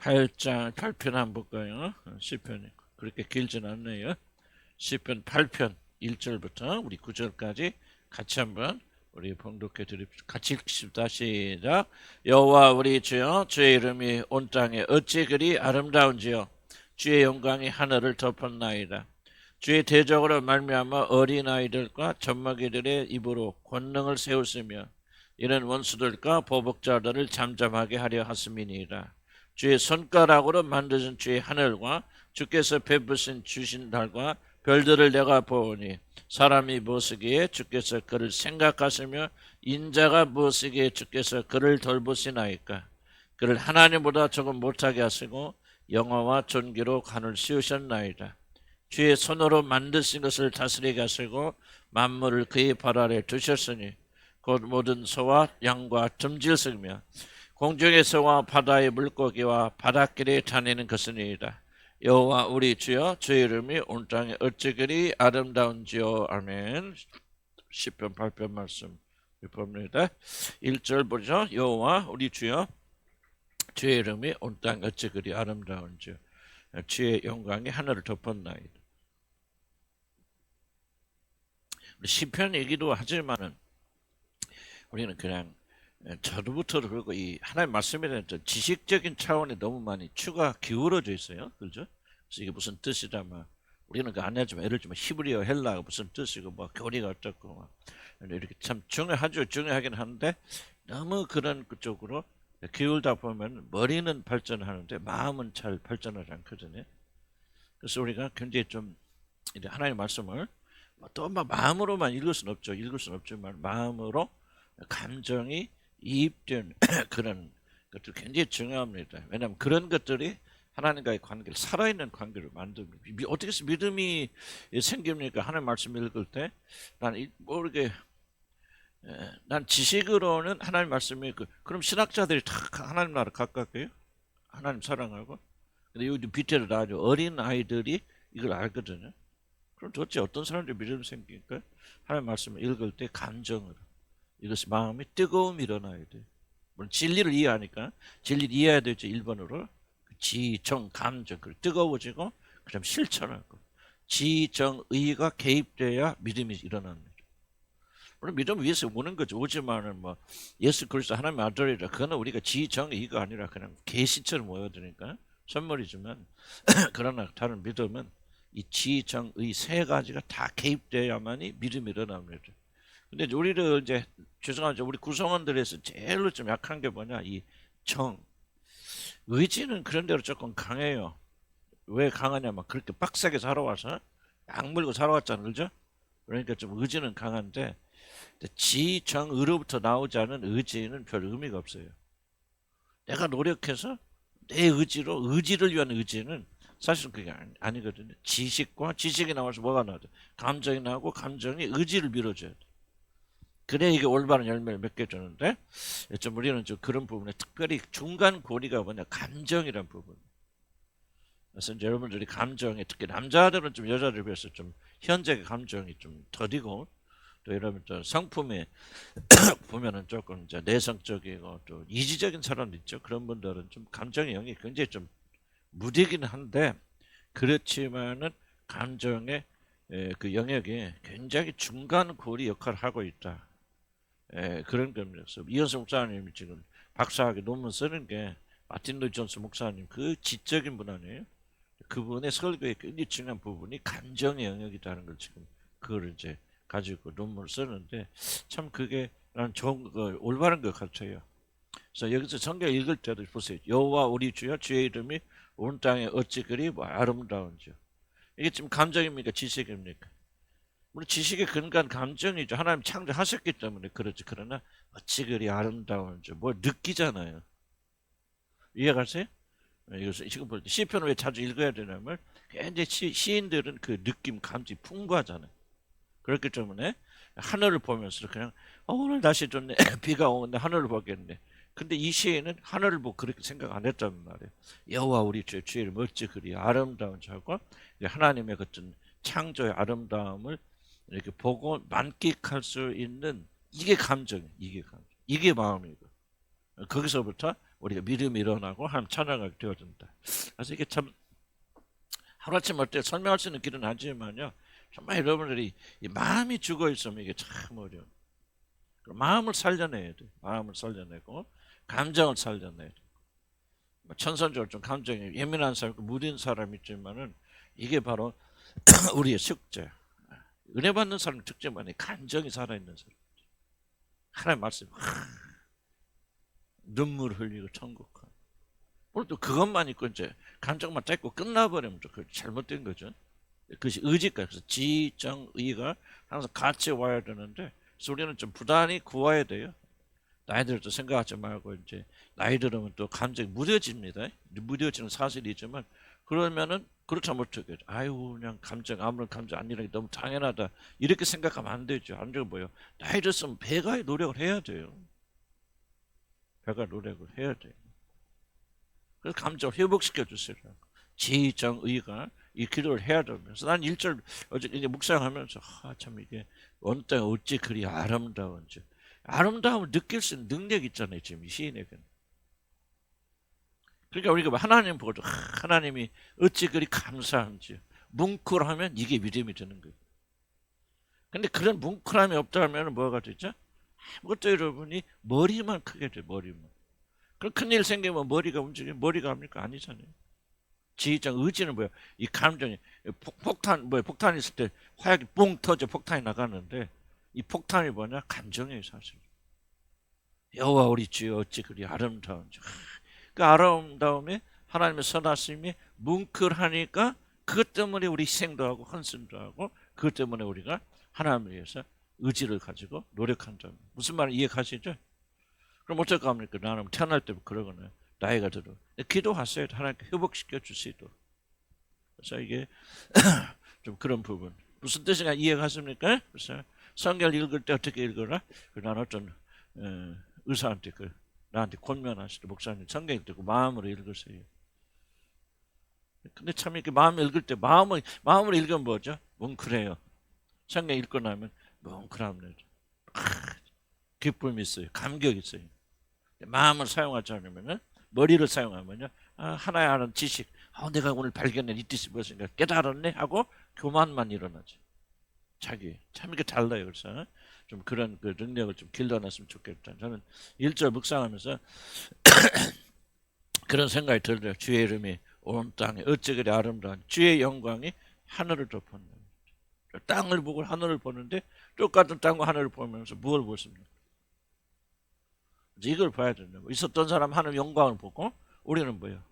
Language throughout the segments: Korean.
8장 8편 한번 볼까요? 시편이 그렇게 길진 않네요. 시편 8편 1절부터 우리 9절까지 같이 한번 우리 봉독해 드립시다. 같이 읽습니다. 시작. 여호와 우리 주여, 주의 이름이 온 땅에 어찌 그리 아름다운지요. 주의 영광이 하늘을 덮었나이다. 주의 대적으로 말미암아 어린아이들과 젖먹이들의 입으로 권능을 세우시며 이는 원수들과 보복자들을 잠잠하게 하려 하심이니이다. 주의 손가락으로 만드신 주의 하늘과 주께서 베푸신 주신 달과 별들을 내가 보오니 사람이 무엇이기에 주께서 그를 생각하시며 인자가 무엇이기에 주께서 그를 돌보시나이까. 그를 하나님보다 조금 못하게 하시고 영화와 존귀로 간을 씌우셨나이다. 주의 손으로 만드신 것을 다스리게 하시고 만물을 그의 발 아래 두셨으니 곧 모든 소와 양과 dum질새며 공중의 새와 바다의 물고기와 바닷길에 다니는 것이니이다. 여호와 우리 주여, 주의 이름이 온 땅에 어찌 그리 아름다운지요. 아멘. 시편 8편 말씀 봅니다. 1절 보죠. 여호와 우리 주여, 주의 이름이 온 땅에 어찌 그리 아름다운지요. 주의 영광이 하늘을 덮었나이다. 시편 얘기도 하지만은 우리는 그냥 저부터 그리고 이 하나님 말씀에 대한 지식적인 차원에 너무 많이 추가 기울어져 있어요. 그렇죠? 그래서 이게 무슨 뜻이다만 우리는 그 안에 좀 예를 들면 히브리어 헬라가 무슨 뜻이고 뭐 교리가 어떻고 막 이렇게 참 중요하죠. 중요하긴 한데 너무 그런 그쪽으로 기울다 보면 머리는 발전하는데 마음은 잘 발전하지 않거든요. 그래서 우리가 굉장히 좀 하나님 말씀을 또 마음으로만 읽을 수는 없죠. 읽을 수는 없지만 마음으로 감정이 이입된 그런 것도 굉장히 중요합니다. 왜냐하면 그런 것들이 하나님과의 관계를 살아있는 관계를 만듭니다. 어떻게 해서 믿음이 생깁니까? 하나님 말씀 읽을 때 난 모르게 난 지식으로는 하나님 말씀이 그럼 신학자들이 다 하나님 나라 가깝게요? 하나님 사랑하고 근데 여기 밑에도 나죠. 어린 아이들이 이걸 알거든요. 그럼 도대체 어떤 사람들이 믿음이 생기니까 하나님 말씀을 읽을 때 감정으로 이것이 마음이 뜨거움이 일어나야 돼. 물론 진리를 이해하니까 진리를 이해해야 되죠. 1번으로 지, 정, 감정 뜨거워지고 그다음 실천하고 지, 정, 의가 개입돼야 믿음이 일어납니다. 물론 믿음 위에서 오는 거죠. 오지만은 뭐 예수 그리스도 하나님의 아들이라 그거는 우리가 지, 정, 의가 아니라 그냥 계시처럼 모여드니까 선물이지만 그러나 다른 믿음은 이 지, 정, 의 세 가지가 다 개입돼야만이 믿음이 일어납니다. 근데 우리를 이제 죄송하죠. 우리 구성원들에서 제일로 좀 약한 게 뭐냐? 이 정. 의지는 그런 대로 조금 강해요. 왜 강하냐면 그렇게 빡세게 살아와서 악물고 살아왔잖아요. 그죠? 그러니까 좀 의지는 강한데 지, 정, 의로부터 나오지 않은 의지는 별 의미가 없어요. 내가 노력해서 내 의지로 의지를 위한 의지는 사실은 그게 아니거든요. 지식이 나와서 뭐가 나와요? 감정이 나오고 감정이 의지를 밀어줘야 돼. 그래 이게 올바른 열매를 맺게 주는데 좀 우리는 좀 그런 부분에 특별히 중간 고리가 뭐냐 감정이란 부분. 그래서 이제 여러분들이 감정에 특히 남자들은 좀 여자들 비해서 좀 현재 감정이 좀 더디고 또 여러분들 성품에 보면은 조금 이제 내성적이고 또 이지적인 사람도 있죠. 그런 분들은 좀 감정의 영이 굉장히 좀 무디긴 한데 그렇지만은 감정의 그 영역이 굉장히 중간 고리 역할을 하고 있다. 그런 겁니다. 이현수 목사님이 지금 박사학위 논문 쓰는 게 마틴 루이 존스 목사님 그 지적인 분 아니에요? 그분의 설교의 굉장히 중요한 부분이 감정의 영역이라는 걸 지금 그걸 이제 가지고 논문을 쓰는데 참 그게 난 좋은 거 올바른 것 같아요. 그래서 여기서 성경 읽을 때도 보세요. 여호와 우리 주여 주의 이름이 온 땅에 어찌 그리 아름다운지요. 이게 지금 감정입니까? 지식입니까? 물론 지식의 근간 감정이죠. 하나님 창조하셨기 때문에 그렇지. 그러나 어찌 그리 아름다운지 뭘 느끼잖아요. 이해가세요? 이것을 지금 볼 때 시편을 왜 자주 읽어야 되냐면 굉장히 시인들은 그 느낌, 감지 풍부하잖아요. 그렇기 때문에 하늘을 보면서 그냥 오늘 날씨 좋네. 비가 오는데 하늘을 보겠네. 근데 이 시인은 하늘을 보고 그렇게 생각 안 했단 말이에요. 여호와 우리 주의 어찌 그리 아름다운 자고 하나님의 어떤 창조의 아름다움을 이렇게 보고 만끽할 수 있는 이게 감정이에요. 이게 마음이고 거기서부터 우리가 믿음이 일어나고 하나님 찬양하게 되어진다. 그래서 이게 참 하루아침 어때 설명할 수 있는 길은 아니지만요. 정말 여러분들이 이 마음이 죽어 있으면 이게 참 어려워. 마음을 살려내야 돼. 마음을 살려내고 감정을 살려내야 돼. 천선적으로 좀 감정이 예민한 사람, 무딘 사람 있지만은 이게 바로 우리의 숙제. 은혜 받는 사람 특징만이 감정이 살아있는 사람. 하나님 말씀 눈물 흘리고 천국화. 물론 또 그것만 있고 이제 감정만 떼고 끝나버리면 또 잘못된 거죠. 그것이 의지가 그래서 지정의가 항상 같이 와야 되는데 그래서 우리는 좀 부단히 구해야 돼요. 나이 들어도 생각하지 말고 이제 나이 들으면 또 감정이 무뎌집니다. 무뎌지는 사실이지만 그러면은 그렇지 못하게 아유 그냥 감정 아무런 감정 안 일어나기 너무 당연하다 이렇게 생각하면 안 되죠. 안 좋아 보여. 나이 들었으면 배가의 노력을 해야 돼요. 배가 노력을 해야 돼요. 그래서 감정을 회복시켜 주세요. 지정의가 이 기도를 해야 되면서 난 1절 어제 이제 묵상하면서 참 이게 어느 땅에 어찌 그리 아름다운지 아름다움을 느낄 수 있는 능력이 있잖아요. 지금 이 시인에게는. 그러니까 우리가 하나님 보고 하나님이 어찌 그리 감사한지 뭉클하면 이게 믿음이 되는 거예요. 근데 그런 뭉클함이 없다면 뭐가 되죠? 아무것도 여러분이 머리만 크게 돼 머리만. 그럼 큰일 생기면 머리가 움직이면 머리가 합니까? 아니잖아요. 지휘장 의지는 뭐야? 이 감정이 폭탄이 있을 때 화약이 뽕 터져 폭탄이 나가는데 이 폭탄이 뭐냐? 감정이에요 사실. 여호와 우리 주여 어찌 그리 아름다운지. 그 아름다움에 하나님의 선하심이 뭉클하니까 그것 때문에 우리 희생도 하고 헌신도 하고 그것 때문에 우리가 하나님을 위해서 의지를 가지고 노력한다. 무슨 말을 이해가시죠? 그럼 어떨까 합니까? 나는 태어날 때부터 그러거든요. 나이가 들어. 기도하세요. 하나님께 회복시켜 주시도록. 그래서 이게 좀 그런 부분. 무슨 뜻인가 이해가십니까? 그래서 성경 읽을 때 어떻게 읽어라? 나는 어떤 의사한테 나한테 권면하시더 목사님 성경 읽을 때 마음으로 읽으세요. 근데 참 이렇게 마음을 읽을 때 마음으로 읽으면 뭐죠? 뭉클해요. 성경 읽고 나면 뭉클합니다. 기쁨이 있어요. 감격이 있어요. 마음을 사용하지 않으면 머리를 사용하면요 하나의 아는 지식 내가 오늘 발견한 이 뜻이 무엇인가 깨달았네 하고 교만만 일어나죠. 자기 참 이게 달라요. 그래서 좀 그런 그 능력을 좀 길러놨으면 좋겠다. 저는 1절 묵상하면서 그런 생각이 들어요. 주의 이름이 온 땅에 어찌 그리 아름다운 주의 영광이 하늘을 덮었네. 땅을 보고 하늘을 보는데 똑같은 땅과 하늘을 보면서 무엇을 보십니까? 이걸 봐야 된다. 있었던 사람 하늘 영광을 보고 우리는 뭐야?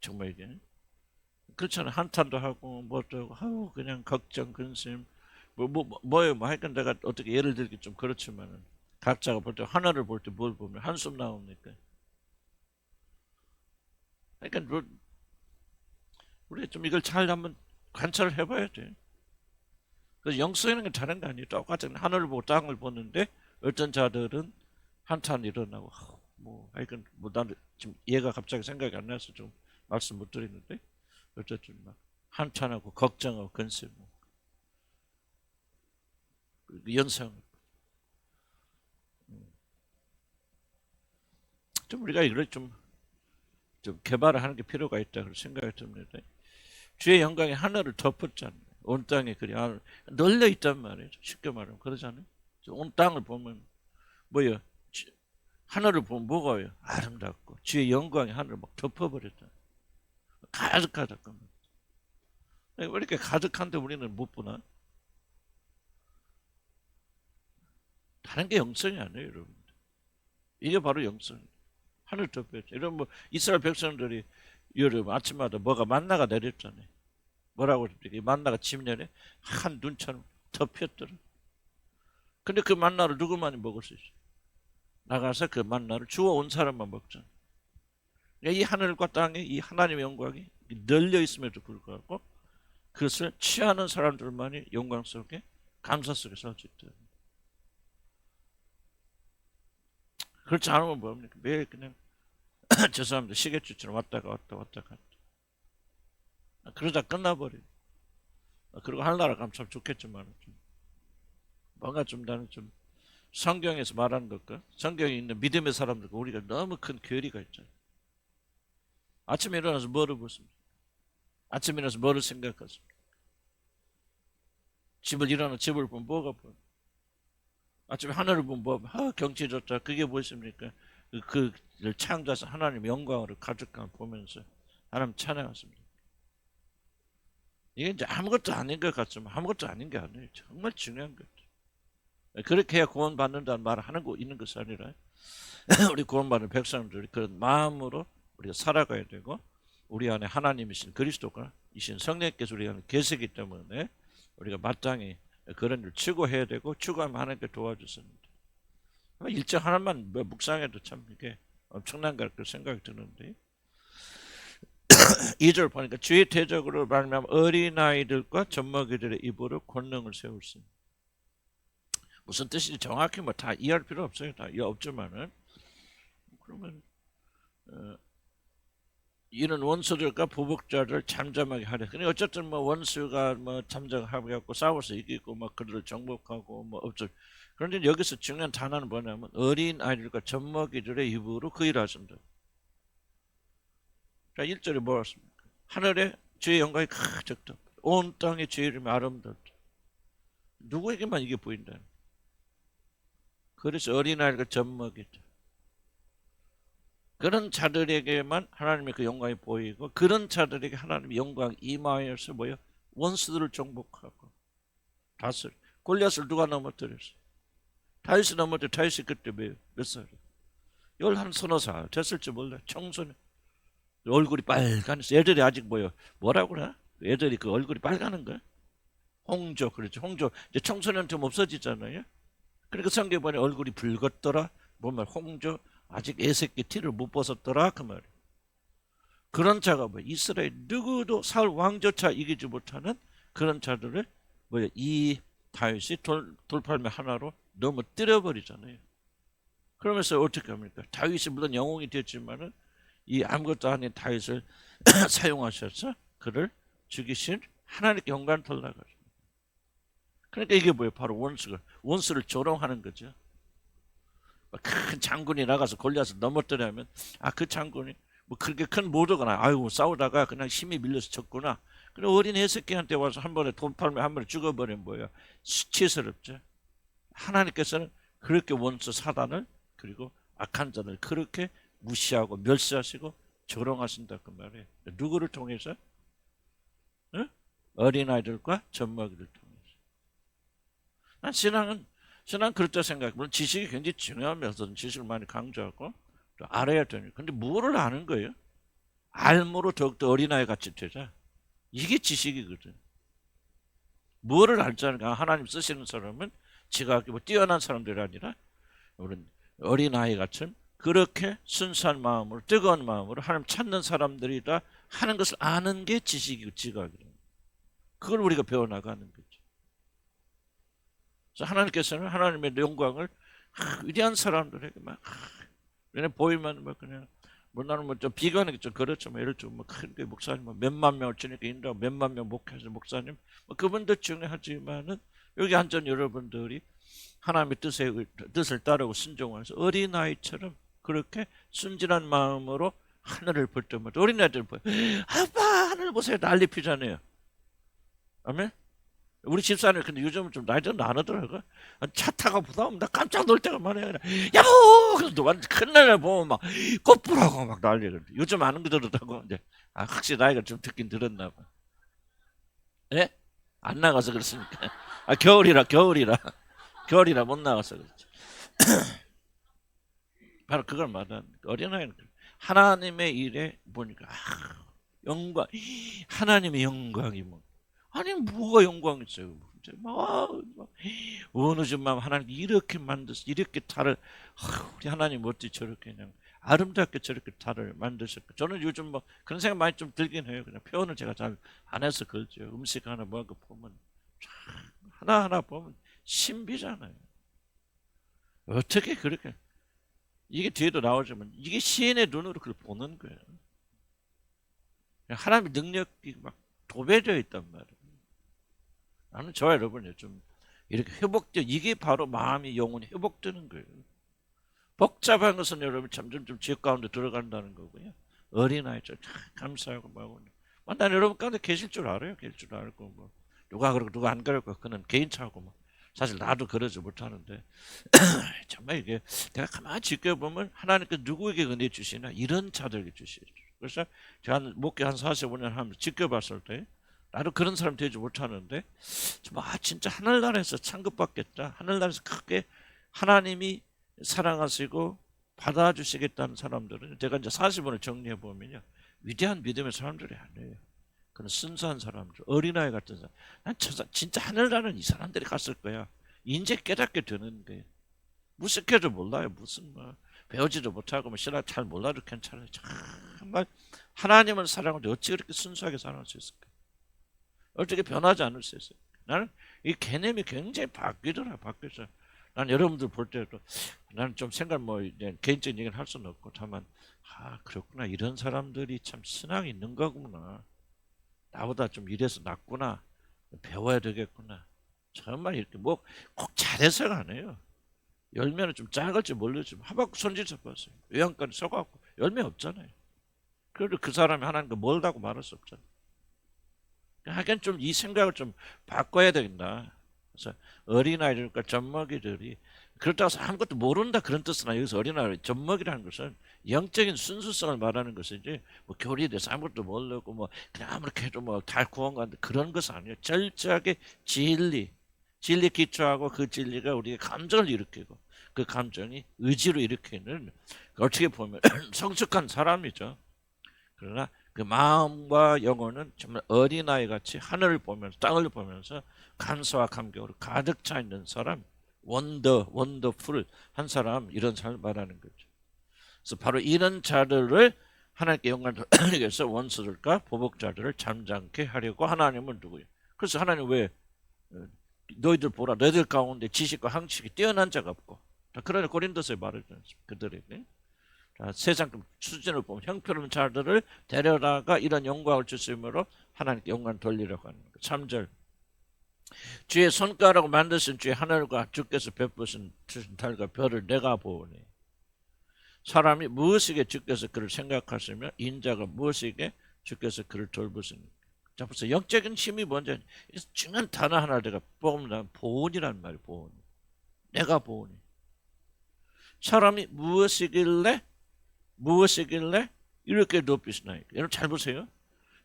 정말 이게 그렇잖아. 한탄도 하고 뭐도 하고 그냥 걱정 근심 뭐예요? 하여간 내가 어떻게 예를 들기 좀 그렇지만은 각자가 볼 때 하늘을 볼 때 뭘 보면 한숨 나옵니까? 그러니까 우리 좀 이걸 잘 한번 관찰을 해봐야 돼. 그래서 영성이라는 건 다른 거 아니에요. 똑같은 하늘을 보고 땅을 보는데 어떤 자들은 한탄 일어나고 하여간 나는 지금 얘가 갑자기 생각이 안 나서 좀 말씀 못 드리는데 어쨌든 막 한탄하고 걱정하고 근심 연상 좀 우리가 이걸 좀 개발을 하는 게 필요가 있다 그런 생각이 듭니다. 주의 영광이 하늘을 덮었잖아요. 온 땅에 그리 널려 있단 말이에요. 쉽게 말하면 그러잖아요. 온 땅을 보면 뭐예요? 하늘을 보면 뭐가요? 아름답고 주의 영광이 하늘을 막 덮어버렸다. 가득하다. 왜 이렇게 가득한데 우리는 못 보나? 다른 게 영성이 아니에요, 여러분. 이게 바로 영성. 하늘 덮였죠. 이런 이스라엘 백성들이 여름 아침마다 뭐가 만나가 내렸잖아요. 뭐라고 그랬더니 만나가 집 내려 한 눈처럼 덮였더라. 근데 그 만나를 누구만이 먹을 수 있어? 나가서 그 만나를 주워온 사람만 먹잖아. 이 하늘과 땅에 이 하나님의 영광이 널려 있음에도 불구하고 그것을 취하는 사람들만이 영광 속에 감사 속에 살 수 있다. 그렇지 않으면 뭡니까? 매일 그냥 죄송합니다. 시계추처럼 왔다 갔다. 그러다 끝나버려. 그리고 하늘나라 가면 참 좋겠지만 뭔가 좀 나는 좀 성경에서 말하는 것과 성경에 있는 믿음의 사람들과 우리가 너무 큰 괴리가 있잖아요. 아침에 일어나서 뭐를 보십니까? 아침에 일어나서 뭐를 생각하십니까? 집을 보면 뭐가 보여요? 아침에 하늘을 보면 뭐, 경치 좋다. 그게 무엇입니까? 그를 창조하신 하나님의 영광으로 가득한 보면서 하나님 찬양하십니다. 이게 이제 아무것도 아닌 것 같지만 아무것도 아닌 게 아니에요. 정말 중요한 거죠. 그렇게 해야 구원받는다는 말을 하는 거 있는 것이 아니라 우리 구원받는 백성들이 그런 마음으로 우리가 살아가야 되고 우리 안에 하나님이신 그리스도가 이신 성령께서 우리 안에 계시기 때문에 우리가 마땅히 그런 일을 추구해야 되고 추구하면 하나님께 도와주십니다. 일정 하나만 묵상해도 참 이게 엄청난 걸 생각이 드는데 2절 보니까 주의 대적으로 말하면 어린아이들과 젖먹이들의 입으로 권능을 세우신. 무슨 뜻인지 정확히 뭐 다 이해할 필요 없어요. 다 이해 없지만은 그러면 이런 원수들과 부복자를 잠잠하게 하려. 근데 어쨌든 뭐 원수가 뭐 잠잠하게 갖고 싸워서 이기고 뭐 그들을 정복하고 뭐 없죠. 그런데 여기서 중요한 단어는 뭐냐면 어린 아이들과 젖먹이들의 입으로 그 일을 하신다. 자 1절에 뭐였습니까? 하늘에 주의 영광이 가득다. 온 땅에 주의 이름이 아름답다. 누구에게만 이게 보인다. 그래서 어린 아이들과 젖먹이들. 그런 자들에게만 하나님의 그 영광이 보이고 그런 자들에게 하나님의 영광이 임하여서 뭐요? 원수들을 정복하고 다스려. 골리앗을 누가 넘어뜨렸어? 다윗이 넘어뜨려. 다윗이 그때 몇 살이야? 11-서너 됐을지 몰라. 청소년. 얼굴이 빨간해서 애들이 아직 뭐라고 그래? 애들이 그 얼굴이 빨가는 거야? 홍조. 그렇죠. 홍조. 이제 청소년 좀 없어지잖아요. 그러니까 성경에 보니 얼굴이 붉었더라. 보면 홍조. 아직 애새끼 티를 못 벗었더라 그 말이에요. 그런 자가 이스라엘 누구도 사울 왕조차 이기지 못하는 그런 자들을 이 다윗이 돌팔매 하나로 넘어뜨려버리잖아요. 그러면서 어떻게 합니까? 다윗이 물론 영웅이 됐지만은 이 아무것도 아닌 다윗을 사용하셔서 그를 죽이신 하나님께 영광을 돌려가죠. 그러니까 이게 바로 원수를 조롱하는 거죠. 큰 장군이 나가서 골리앗을 넘어뜨리면 그 장군이 그렇게 큰 모도가 아이고 싸우다가 그냥 힘이 밀려서 졌구나. 그래 어린 해석기한테 와서 한 번에 돌팔매 한 번에 죽어버리면 수치스럽죠. 하나님께서는 그렇게 원수 사단을 그리고 악한 자를 그렇게 무시하고 멸시하시고 조롱하신다 그 말이에요. 누구를 통해서? 응? 어린아이들과 젖먹이를 통해서. 난 신앙은 그렇다 생각해. 물론 지식이 굉장히 중요하면서 지식을 많이 강조하고 또 알아야 되니까. 근데 뭐를 아는 거예요? 알므로 더욱더 어린아이 같이 되자. 이게 지식이거든. 뭐를 알자니까 하나님 쓰시는 사람은 지각이 뛰어난 사람들이 아니라 우리는 어린아이 같은 그렇게 순수한 마음으로 뜨거운 마음으로 하나님 찾는 사람들이다 하는 것을 아는 게 지식이고 지각이에요. 그걸 우리가 배워나가는 거죠. 그래서 하나님께서는 하나님의 영광을 위대한 사람들에게 그냥 보이면 그냥 나는 좀 비관하기 좀 그렇죠. 예를 들면 큰 목사님 몇만 명을 주니까 인도하고 몇만 명 목회하시는 목사님 그분도 중요하지만은 여기 앉은 여러분들이 하나님의 뜻을 따르고 순종해서 어린아이처럼 그렇게 순진한 마음으로 하늘을 볼 때마다 어린아이들 보여. 아빠 하늘 보세요. 난리 피잖아요. 아멘. 우리 집사님 근데 요즘은 좀 나이 좀 나누더라고. 차 타고 보다 보면 나 깜짝 놀 때가 많아요. 여보! 그래서 완전 큰날 보면 막 꽃불하고 막 난리가. 요즘 아는 거 들었다고. 이제 확실히 나이가 좀 듣긴 들었나 봐. 예? 안 나가서 그렇습니까? 겨울이라 못 나가서 그렇지. 바로 그걸 말하는 어린아이는 하나님의 일에 보니까 영광, 하나님의 영광이 아니 뭐가 영광 있어요? 어느 쯤만 하나님 이렇게 만드서 이렇게 달을 우리 하나님 어찌 저렇게 그냥 아름답게 저렇게 달을 만드셨고 저는 요즘 그런 생각 많이 좀 들긴 해요. 그냥 표현을 제가 잘 안 해서 그렇죠. 음식 하나 먹고 보면 하나하나 보면 신비잖아요. 어떻게 그렇게 이게 뒤에도 나오지만 이게 시인의 눈으로 그걸 보는 거예요. 하나님의 능력이 막 도배되어 있단 말이에요. 나는 저와 여러분이 좀 이렇게 회복돼. 이게 바로 마음이 영혼이 회복되는 거예요. 복잡한 것은 여러분 점점 지역 가운데 들어간다는 거고요. 어린아이죠. 참 감사하고 뭐 난 여러분 가운데 계실 줄 알아요. 계실 줄 알고 뭐 누가 그러고 누가 안 그러고 그는 개인차고 뭐 사실 나도 그러지 못하는데 정말 이게 내가 가만히 지켜보면 하나님께 누구에게 은혜 주시나 이런 자들에게 주시죠. 그래서 제가 목회 한 45년 하면서 지켜봤을 때 나도 그런 사람 되지 못하는데 진짜 하늘나라에서 창급받겠다. 하늘나라에서 크게 하나님이 사랑하시고 받아주시겠다는 사람들은 제가 이제 40원을 정리해 보면요. 위대한 믿음의 사람들이 아니에요. 그런 순수한 사람들, 어린아이 같은 사람. 난 진짜 하늘나라는 이 사람들이 갔을 거야. 이제 깨닫게 되는 거예요. 무식해도 몰라요. 무슨 뭐 배우지도 못하고 뭐 신학 잘 몰라도 괜찮아요. 정말 하나님을 사랑하는데 어찌 그렇게 순수하게 사랑할 수 있을까? 어떻게 변하지 않을 수 있어요? 나는 이 개념이 굉장히 바뀌더라. 바뀌어서 난 여러분들 볼 때도 나는 좀 생각 개인적인 얘기는 할 수는 없고 다만 그렇구나. 이런 사람들이 참 신앙이 있는 거구나. 나보다 좀 이래서 낫구나. 배워야 되겠구나. 정말 이렇게 뭐 꼭 잘해서가 아니에요. 열매는 좀 작을지 모르지. 하박국 선지자 봤어요. 요한까지 써갖고 열매 없잖아요. 그래도 그 사람이 하나님과 멀다고 말할 수 없잖아요. 하긴 좀 이 생각을 좀 바꿔야 된다. 그래서 어린아이들과 젖먹이들이 그렇다고 해서 아무것도 모른다 그런 뜻은 아니에요. 여기서 어린아이 젖먹이라는 것은 영적인 순수성을 말하는 것이지 뭐 교리에 대해서 아무것도 모르고 뭐 그냥 아무렇게 해도 뭐 다 구원받는다 그런 것은 아니에요. 철저하게 진리 기초하고 그 진리가 우리의 감정을 일으키고 그 감정이 의지로 일으키는 어떻게 보면 성숙한 사람이죠. 그러나 그 마음과 영혼은 정말 어린아이 같이 하늘을 보면서 땅을 보면서 감사와 감격으로 가득 차 있는 사람, 원더풀 한 사람, 이런 사람을 말하는 거죠. 그래서 바로 이런 자들을 하나님께 영광을 돌리기 위해서 원수들과 보복자들을 잠잠케 하려고 하나님은 누구예요? 그래서 하나님 왜 너희들 보라, 너희들 가운데 지식과 항식이 뛰어난 자가 없고, 그러나 고린도서에 말하잖아요. 그들에게 세상 수준을 보면 형편없는 자들을 데려다가 이런 영광을 주심으로 하나님께 영광을 돌리려고 하는 거예요. 3절 주의 손가락으로 만드신 주의 하늘과 주께서 베푸신 달과 별을 내가 보오니 사람이 무엇이게 주께서 그를 생각하시며 인자가 무엇이게 주께서 그를 돌보시니. 자, 벌써 영적인 힘이 뭔지 중요한 단어 하나 내가 뽑는다. 보온이란 말이에요. 보온. 내가 보오니. 사람이 무엇이길래 이렇게 높이시나. 여러분 잘 보세요.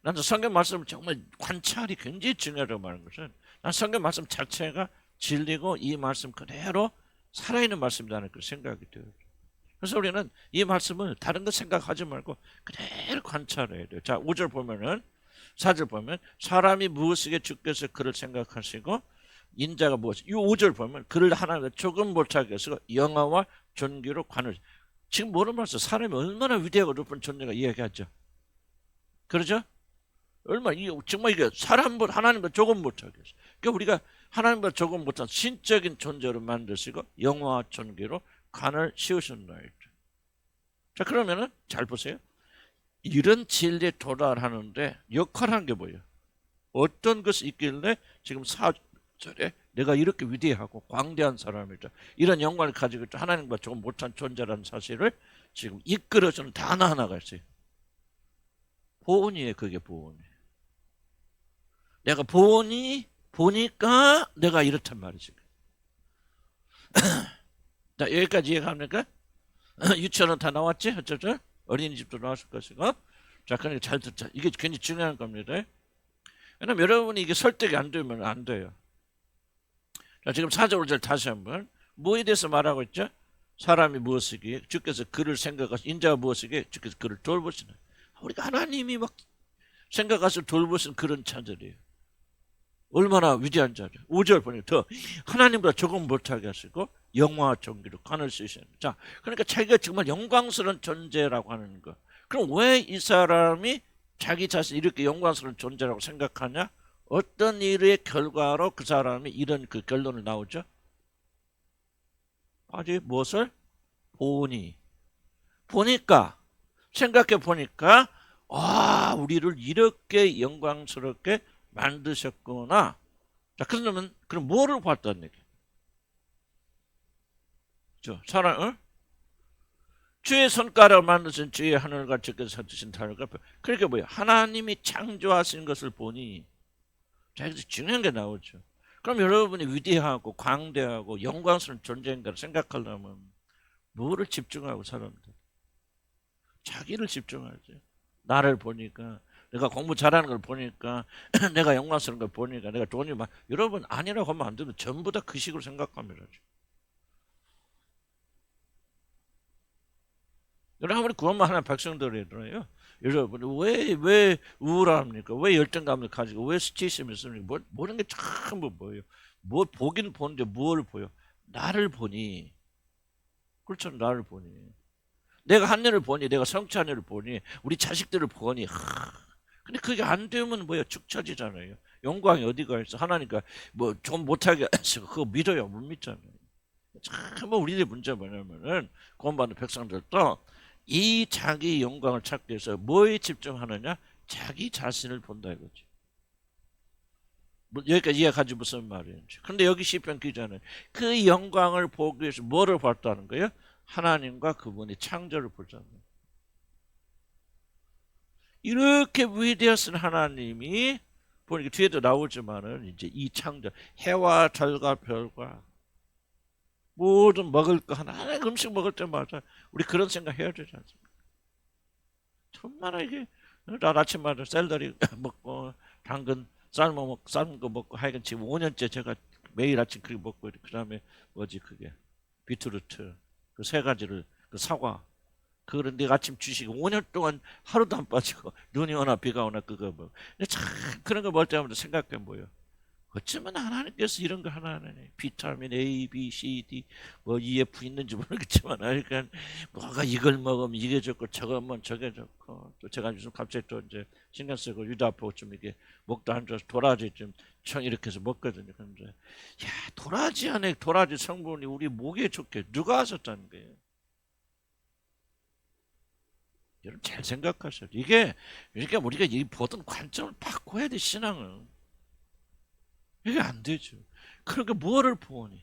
나는 성경 말씀을 정말 관찰이 굉장히 중요하다고 말하는 것은 난 성경 말씀 자체가 진리고 이 말씀 그대로 살아있는 말씀이라는 그 생각이 들어요. 그래서 우리는 이 말씀을 다른 거 생각하지 말고 그대로 관찰해야 돼요. 자, 5절 보면은 4절 보면 사람이 무엇이게 주께서 그를 생각하시고 인자가 무엇이. 이 5절 보면 그를 하나님과 조금 못하게 해서 영화와 존귀로 관을. 지금 뭐를 말해서 사람이 얼마나 위대하고 높은 존재가 이야기하죠. 그러죠? 정말 이게 사람보다 하나님보다 조금 못하게 해서. 그러니까 우리가 하나님보다 조금 못한 신적인 존재로 만드시고 영화와 존귀로 관을 씌우셨나이다. 자, 그러면은 잘 보세요. 이런 진리에 도달하는데 역할한 게 뭐예요? 어떤 것이 있길래 지금 4절에 내가 이렇게 위대하고 광대한 사람이죠. 이런 영광을 가지고 있죠. 하나님과 조금 못한 존재라는 사실을 지금 이끌어주는 단어 하나가 있어요. 보온이에요. 그게 보온이에요. 내가 보니까 내가 이렇단 말이지. 자, 여기까지 이해갑니까? 유치원은 다 나왔지? 어쩌죠? 어린이집도 나왔을 것이고. 자, 그러니까 잘 듣자. 이게 굉장히 중요한 겁니다. 왜냐면 여러분이 이게 설득이 안 되면 안 돼요. 자, 지금 4절 5절 다시 한번. 뭐에 대해서 말하고 있죠? 사람이 무엇이기에 주께서 그를 생각하시, 인자가 무엇이기에 주께서 그를 돌보시는. 우리가 하나님이 막 생각하시고 돌보신 그런 자들이에요. 얼마나 위대한 자죠. 5절 보니까 더 하나님보다 조금 못하게 하시고 영화와 존귀로 관을 쓰시는. 자, 그러니까 자기가 정말 영광스러운 존재라고 하는 거. 그럼 왜 이 사람이 자기 자신 이렇게 영광스러운 존재라고 생각하냐? 어떤 일의 결과로 그 사람이 이런 그 결론을 나오죠? 아직 무엇을? 보니까 생각해 보니까 우리를 이렇게 영광스럽게 만드셨구나. 자, 그러면 그럼 뭐를 봤다는 얘기? 사람, 어? 주의 손가락을 만드신 주의 하늘과 주께서 사주신 달과 별. 그러니까 뭐야? 하나님이 창조하신 것을 보니, 자, 여기서 중요한 게 나오죠. 그럼 여러분이 위대하고 광대하고 영광스러운 존재인가를 생각하려면 뭐를 집중하고 사람들? 자기를 집중하죠. 나를 보니까, 내가 공부 잘하는 걸 보니까, 내가 영광스러운 걸 보니까, 내가 돈이 많. 여러분 아니라고 하면 안 되면 전부 다 그 식으로 생각하면 하죠. 여러분 아무리 구원만 하는 백성들이더라요. 여러분 왜 우울합니까? 왜 열등감을 가지고 왜 스트레스를 있습니까? 모든 게 전부 뭐예요? 뭐 보긴 보는데 뭘 보여? 나를 보니. 그렇죠. 나를 보니. 내가 한 일을 보니, 내가 성취한 일을 보니, 우리 자식들을 보니. 근데 그게 안 되면 뭐야? 축 처지잖아요. 영광이 어디가 있어? 하나니까 뭐 좀 못하게 해서 그거 믿어요? 못 믿잖아요. 참 우리의 문제 뭐냐면은 구원받는 백성들도 이 자기 영광을 찾기 위해서 뭐에 집중하느냐? 자기 자신을 본다 이거지. 여기까지 이해가지 무슨 말인지. 근데 여기 시편 기자는 그 영광을 보기 위해서 뭐를 봤다는 거예요? 하나님과 그분의 창조를 보자는 거예요. 이렇게 위대하신 하나님이 보니까 뒤에도 나오지만은 이제 이 창조, 해와 달과 별과 모든 먹을 거 하나 음식 먹을 때마다 우리 그런 생각 해야 되지 않습니까? 정말 이게 나 아침마다 샐러리 먹고 당근 삶은 거 먹고 하여간 지금 5년째 제가 매일 아침 그렇게 먹고 그다음에 뭐지 그게 비트루트 그 세 가지를 그 사과 그런 내가 아침 주식 5년 동안 하루도 안 빠지고 눈이 오나 비가 오나 그거 뭐 참 그런 거 먹을 때마다 생각해 보여. 어쩌면 하나님께서 이런 거 하나하나 비타민 A, B, C, D 뭐 EF 있는지 모르겠지만 그러니까 뭐가 이걸 먹으면 이게 좋고 저거 먹으면 저게 좋고 또 제가 요즘 갑자기 또 이제 신경 쓰고 유다 아프고 좀 이게 목도 안 좋아서 도라지 좀 청 이렇게 해서 먹거든요. 그런데 야 도라지 안에 도라지 성분이 우리 목에 좋게 누가 하셨다는 거예요. 여러분 잘 생각하셔야 돼. 이게 그러니까 우리가 이 보던 관점을 바꿔야 돼 신앙은. 이게 안 되죠. 그러니까 뭐를 보니?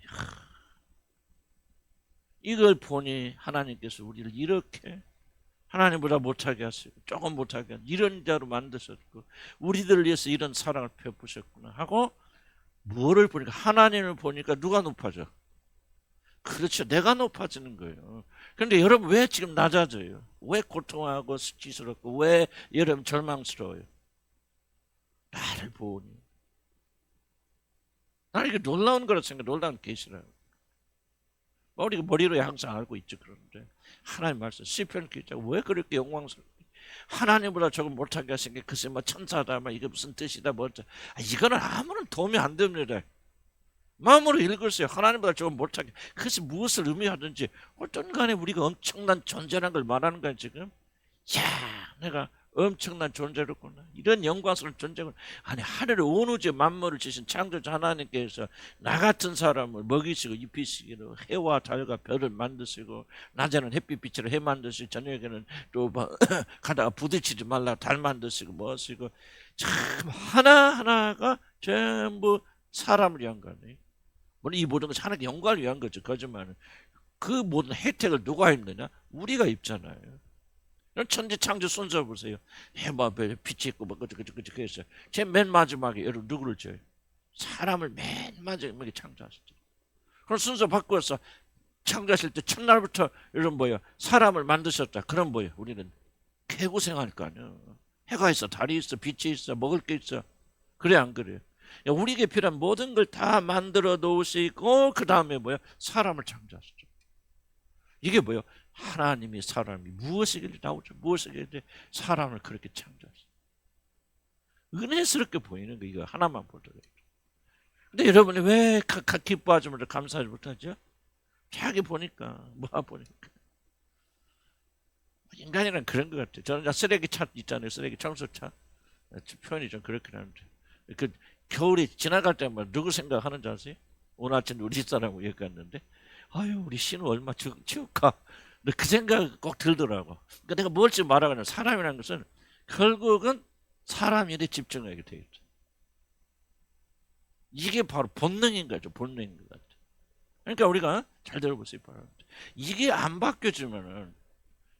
이걸 보니 하나님께서 우리를 이렇게 하나님보다 못하게 하시고 조금 못하게 이런 자로 만드셨고 우리들을 위해서 이런 사랑을 베푸셨구나 하고 뭐를 보니까 하나님을 보니까 누가 높아져? 그렇죠. 내가 높아지는 거예요. 그런데 여러분 왜 지금 낮아져요? 왜 고통하고 수치스럽고 왜 여러분 절망스러워요? 나를 보니. 나는 이게 놀라운 거라 생각해. 놀라운 계시라요. 우리가 머리로 항상 알고 있죠. 그런데 하나님 말씀 시편 기자 왜 그렇게 영광스럽게 하나님보다 조금 못하게 하신 게 글쎄 뭐 천사다 뭐 이게 무슨 뜻이다 뭐 이거는 아무런 도움이 안 됩니다. 마음으로 읽으세요. 하나님보다 조금 못하게 그것이 무엇을 의미하든지 어떤 간에 우리가 엄청난 존재라는 걸 말하는 거야 지금. 야 내가 엄청난 존재로구나. 이런 영광스러운 존재군. 아니 하늘의 온 우주 만물을 지신 창조자 하나님께서 나 같은 사람을 먹이시고 입히시기로 해와 달과 별을 만드시고 낮에는 햇빛 빛으로 해 만드시고 저녁에는 또 가다가 부딪히지 말라 달 만드시고 뭐 하시고 참 하나하나가 전부 사람을 위한 거네. 물론 이 모든 것이 하나님의 영광을 위한 거죠. 거짓말은. 그 모든 혜택을 누가 입느냐? 우리가 입잖아요. 천지 창조 순서 보세요. 해마 빛이 있고 뭐 그저 했어요. 제 맨 마지막에 여러분 누구를 줘요? 사람을 맨 마지막에 창조하셨죠. 그럼 순서 바꾸어서 창조하실 때 첫날부터 여러분 뭐예요? 사람을 만드셨다. 그럼 뭐예요? 우리는 개고생할 거 아니에요. 해가 있어, 달이 있어, 빛이 있어, 먹을 게 있어. 그래 안 그래요? 우리에게 필요한 모든 걸 다 만들어 놓으시고 그 다음에 뭐야? 사람을 창조하셨죠. 이게 뭐예요? 하나님이 사람이 무엇이길래 나오죠? 무엇이길래 사람을 그렇게 창조하셨어요. 은혜스럽게 보이는 거 이거 하나만 보더라도. 근데 여러분이 왜 기뻐하지 못하고 감사하지 못하죠? 자기 보니까 뭐 보니까 인간이란 그런 것 같아요. 저는 쓰레기 차 있잖아요. 쓰레기 청소차 표현이 좀 그렇긴 한데 그 겨울이 지나갈 때마다 누구 생각하는지 아세요? 오늘 아침 우리 집사람하고 여기 갔는데 아유 우리 신우 얼마 치울까 그 생각 꼭 들더라고. 그러니까 내가 뭘 지금 말하냐면 사람이라는 것은 결국은 사람 일에 집중하게 되어 있죠. 이게 바로 본능인 거죠. 본능인 것 같아요. 그러니까 우리가 잘 들어보세요. 이게 안 바뀌어지면은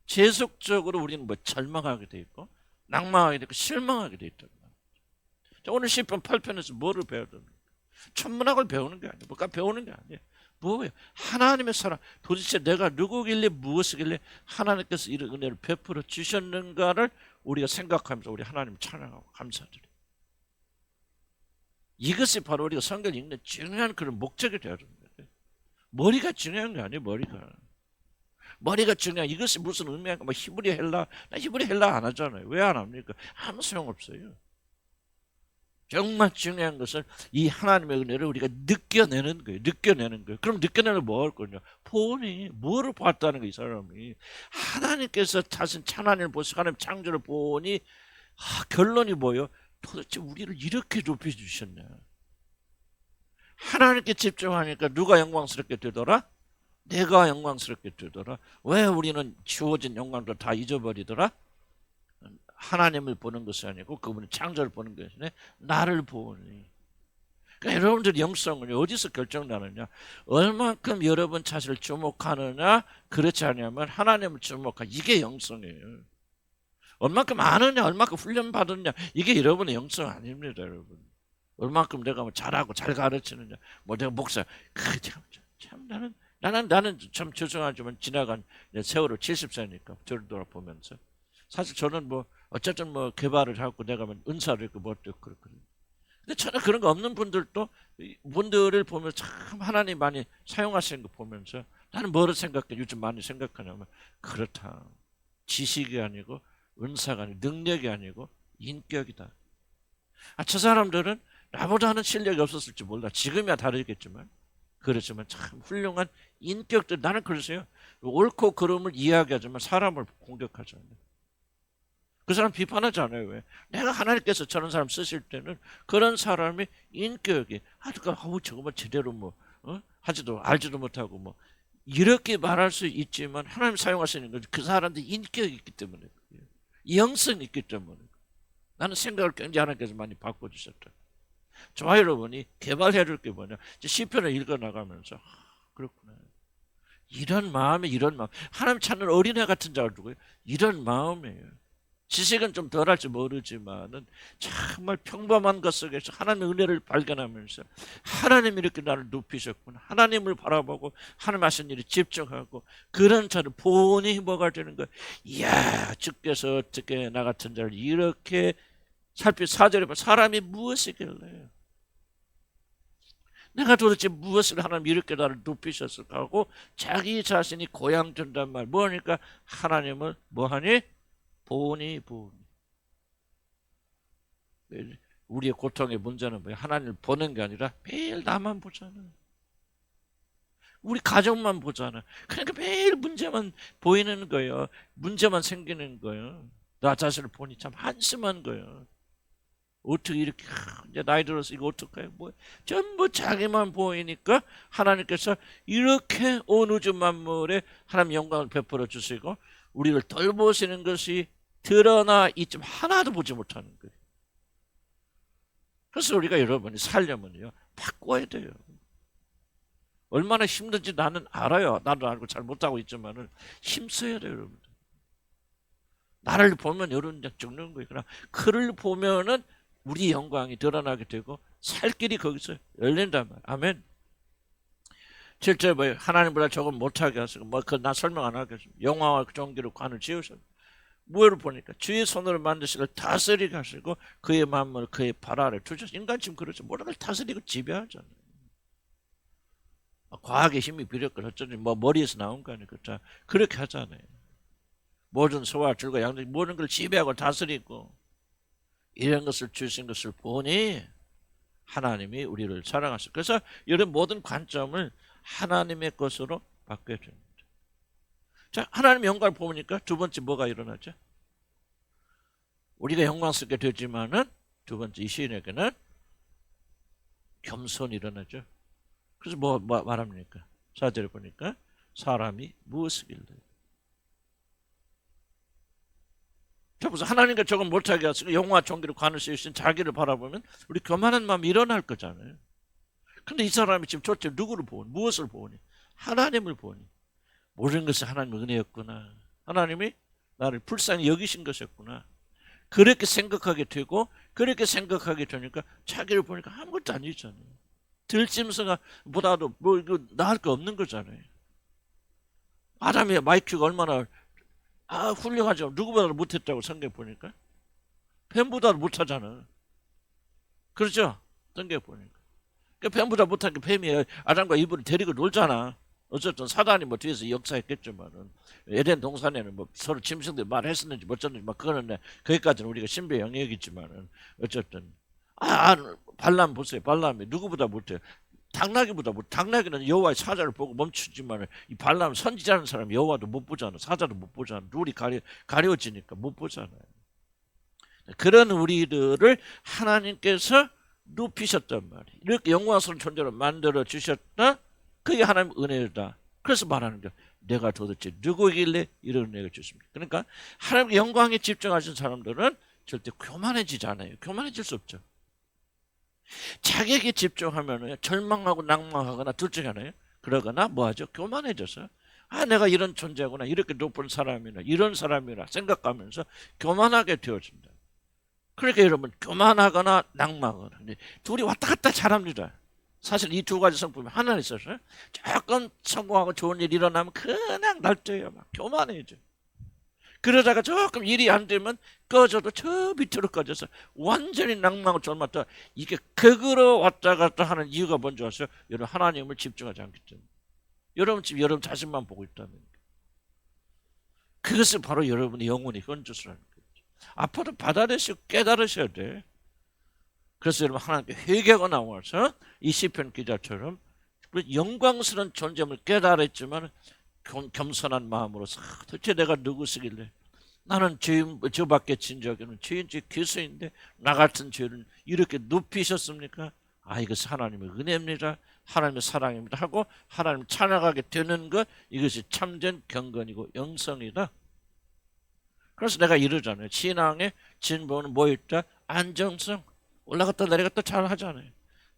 계속적으로 우리는 뭐 절망하게 돼 있고 낭망하게 되고 실망하게 돼 있다. 자, 오늘 시편 8편에서 뭐를 배워야 됩니까? 천문학을 배우는 게 아니에요. 뭐가 배우는 게 아니에요. 뭐예요? 하나님의 사랑. 도대체 내가 누구길래 무엇이길래 하나님께서 이런 은혜를 베풀어 주셨는가를 우리가 생각하면서 우리 하나님 찬양하고 감사드려요. 이것이 바로 우리가 성경을 읽는 중요한 그런 목적이 되어야 됩니다. 머리가 중요한 게 아니에요. 머리가 중요한 이것이 무슨 의미인가? 뭐 히브리 헬라, 나 히브리 헬라 안 하잖아요. 왜 안 합니까? 아무 소용 없어요. 정말 중요한 것은 이 하나님의 은혜를 우리가 느껴내는 거예요. 그럼 느껴내는 뭐 할 거냐? 보니 뭐를 봤다는 거예요. 이 사람이 하나님께서 자신 하나님을 보시고 하나님 창조를 보니 결론이 뭐예요? 도대체 우리를 이렇게 높여주셨냐? 하나님께 집중하니까 누가 영광스럽게 되더라? 내가 영광스럽게 되더라. 왜 우리는 주어진 영광도 다 잊어버리더라? 하나님을 보는 것이 아니고 그분의 창조를 보는 것이 아니라 나를 보니. 그러니까 여러분들 영성은 어디서 결정나느냐? 얼만큼 여러분 자신을 주목하느냐? 그렇지 않으면 하나님을 주목하. 이게 영성이에요. 얼만큼 아느냐? 얼만큼 훈련받았냐? 이게 여러분의 영성 아닙니다, 여러분. 얼만큼 내가 뭐 잘하고 잘 가르치느냐? 뭐 내가 목사. 참 나는 참 죄송하지만 지나간 세월을 70세니까 저를 돌아보면서 사실 저는 뭐 어쨌든 뭐 개발을 하고 내가 뭐 은사를 있고 뭐 또 그렇거든요. 근데 전혀 그런 거 없는 분들을 보면 참 하나님 많이 사용하시는 거 보면서 나는 뭐를 생각해? 요즘 많이 생각하냐면 그렇다. 지식이 아니고 은사가 아니고 능력이 아니고 인격이다. 저 사람들은 나보다는 실력이 없었을지 몰라. 지금이야 다르겠지만 그렇지만 참 훌륭한 인격들. 나는 그러세요. 옳고 그름을 이야기하지만 사람을 공격하잖아요. 그 사람 비판하지 않아요. 왜? 내가 하나님께서 저런 사람 쓰실 때는 그런 사람이 인격이 저거 뭐 제대로 뭐 하지도 알지도 못하고 뭐 이렇게 말할 수 있지만 하나님 사용하시는 건 그 사람들 인격이 있기 때문에 영성이 있기 때문에 나는 생각을 굉장히 하나님께서 많이 바꿔주셨다. 저와 여러분이 개발해야 될 게 뭐냐? 시편을 읽어나가면서 그렇구나. 이런 마음 하나님 찾는 어린애 같은 자를 두고요. 이런 마음이에요. 지식은 좀 덜할지 모르지만은 정말 평범한 것 속에서 하나님의 은혜를 발견하면서 하나님이 이렇게 나를 높이셨구나. 하나님을 바라보고 하나님 하신 일에 집중하고 그런 자를 보니 뭐가 되는 거야. 이야, 주께서 어떻게 나 같은 자를 이렇게 살피 4절에 보면 사람이 무엇이길래 내가 도대체 무엇을 하나님 이렇게 나를 높이셨을까 하고 자기 자신이 고향된단 말. 뭐하니까 하나님을 뭐하니? 보니. 우리의 고통의 문제는 뭐야? 하나님을 보는 게 아니라 매일 나만 보잖아. 우리 가정만 보잖아. 그러니까 매일 문제만 보이는 거예요. 문제만 생기는 거예요. 나 자신을 보니 참 한심한 거예요. 어떻게 이렇게 이제 나이 들어서 이거 어떡해요? 뭐 전부 자기만 보이니까 하나님께서 이렇게 온 우주 만물에 하나님 영광을 베풀어 주시고 우리를 돌보시는 것이 드러나 있지만 하나도 보지 못하는 거예요. 그래서 우리가 여러분이 살려면요 바꿔야 돼요. 얼마나 힘든지 나는 알아요. 나도 알고 잘 못하고 있지만은 힘써야 돼요, 여러분. 나를 보면 여러분 죽는 거예요. 그러나 그를 보면은 우리 영광이 드러나게 되고 살 길이 거기서 열린단 말이에요. 아멘. 실제 뭐 하나님보다 조금 못하게 하시고 뭐 그 나 설명 안 하겠습니다. 영화와 종기로 관을 지으셨. 무엇을 보니까 주의 손으로 만드시고 다스리게 하시고 그의 만물 그의 발 아래 두셔서 인간 지금 그렇죠. 모든 걸 다스리고 지배하잖아요. 과학의 힘이 비력을 어쩌니 뭐 머리에서 나온 거 아니고 자 그렇게 하잖아요. 모든 소와 줄과 양들 모든 걸 지배하고 다스리고 이런 것을 주신 것을 보니 하나님이 우리를 사랑하시고 그래서 이런 모든 관점을 하나님의 것으로 바꿔야 됩니다. 자, 하나님의 영광을 보니까 두 번째 뭐가 일어나죠? 우리가 영광스럽게 되지만은 두 번째 이 시인에게는 겸손이 일어나죠. 그래서 뭐 말합니까? 4절에 보니까 사람이 무엇이길래 자, 무슨 하나님과 조금 못하게 하시고 영화 종기로 관을 씌우신 자기를 바라보면 우리 교만한 마음이 일어날 거잖아요. 근데 이 사람이 지금 도대체 누구를 보니? 무엇을 보니? 하나님을 보니. 모든 것이 하나님의 은혜였구나. 하나님이 나를 불쌍히 여기신 것이었구나. 그렇게 생각하게 되고, 그렇게 생각하게 되니까 자기를 보니까 아무것도 아니잖아요. 들짐승아 보다도 뭐 이거 나을 거 없는 거잖아요. 아담의 IQ가 얼마나 훌륭하죠. 누구보다도 못했다고 생각해 보니까. 뱀보다도 못하잖아. 그렇죠? 생각해 보니까. 뱀보다 못한 게 뱀이 아담과 이브를 데리고 놀잖아. 어쨌든 사단이 뭐 뒤에서 역사했겠지만은 에덴 동산에는 뭐 서로 짐승들 말했었는지 어쩌는지 막 그거는 거기까지는 우리가 신비의 영역이지만은 어쨌든 발람 보세요. 발람이 누구보다 못해. 당나귀보다 못. 당나귀는 여호와의 사자를 보고 멈추지만은 이 발람 선지자는 사람 여호와도 못 보잖아. 사자도 못 보잖아. 눈이 가려지니까 못 보잖아요. 그런 우리들을 하나님께서 높이셨단 말이에요. 이렇게 영광스러운 존재로 만들어 주셨다. 그게 하나님의 은혜다. 그래서 말하는 거야. 내가 도대체 누구이길래 이런 은혜를 주십니까? 그러니까 하나님의 영광에 집중하신 사람들은 절대 교만해지지 않아요. 교만해질 수 없죠. 자기에게 집중하면 절망하고 낭망하거나 둘 중에 하나예요. 그러거나 뭐하죠? 교만해져서 내가 이런 존재구나. 이렇게 높은 사람이나 이런 사람이라 생각하면서 교만하게 되어진다. 그러니까 여러분 교만하거나 낭망하거나 둘이 왔다 갔다 잘합니다. 사실 이 두 가지 성품이 하나 있어서 조금 성공하고 좋은 일이 일어나면 그냥 날뛰어요. 막 교만해져. 그러다가 조금 일이 안 되면 꺼져도 저 밑으로 꺼져서 완전히 낭망을 졸았다. 이게 극으로 왔다 갔다 하는 이유가 뭔지 아세요? 여러분 하나님을 집중하지 않기 때문에. 여러분 지금 여러분 자신만 보고 있다는 거예요. 그것을 바로 여러분의 영혼이 헌주스라는 거죠. 앞으로 받아내시고 깨달으셔야 돼. 그래서 여러분 하나님께 회개가 나와서 이 시편 기자처럼 영광스러운 존재임을 깨달았지만 겸손한 마음으로서 도대체 내가 누구시길래 나는 저밖에 진 적이 없는 죄인지 괴수인데 나 같은 죄를 이렇게 높이셨습니까? 이것이 하나님의 은혜입니다. 하나님의 사랑입니다 하고 하나님을 찬양하게 되는 것, 이것이 참된 경건이고 영성이다. 그래서 내가 이러잖아요. 신앙의 진보는 뭐 있다? 안정성. 올라갔다 내려갔다 잘 하잖아요.